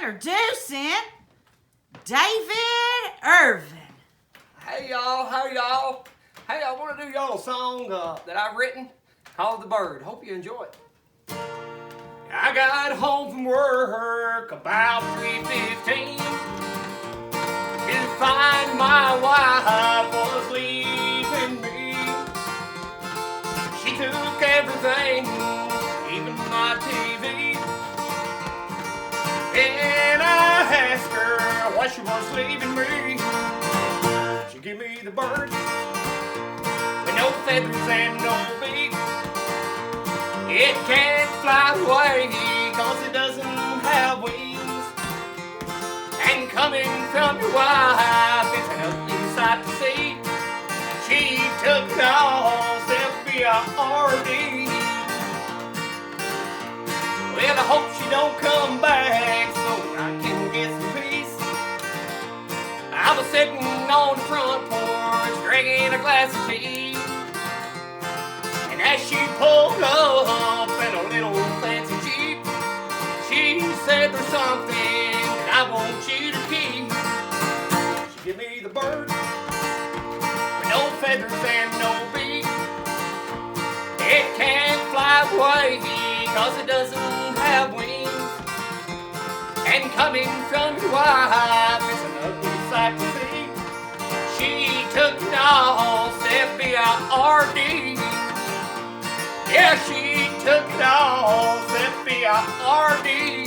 Introducing David Irvin. Hey y'all, Hey, I want to do y'all a song that I've written called The Bird. Hope you enjoy it. I got home from work about 3:15 to find my wife was leaving me. She took everything, even my TV. And I asked her why she was leaving me. She gave me the bird with no feathers and no beak. It can't fly away cause it doesn't have wings. And coming from your wife, it's an ugly sight to see. She took it all, F-B-I-R-D. Well, I hope she don't come back so I can get some peace. I was sitting on the front porch drinking a glass of tea, and as she pulled up in a little fancy Jeep, she said there's something that I want you to keep. She gave me the bird with no feathers and no beak. It can't fly away cause it doesn't have wings. And coming from your wife, it's an ugly sight to see. She took it all, F-B-I-R-D. Yeah, she took it all, F-B-I-R-D.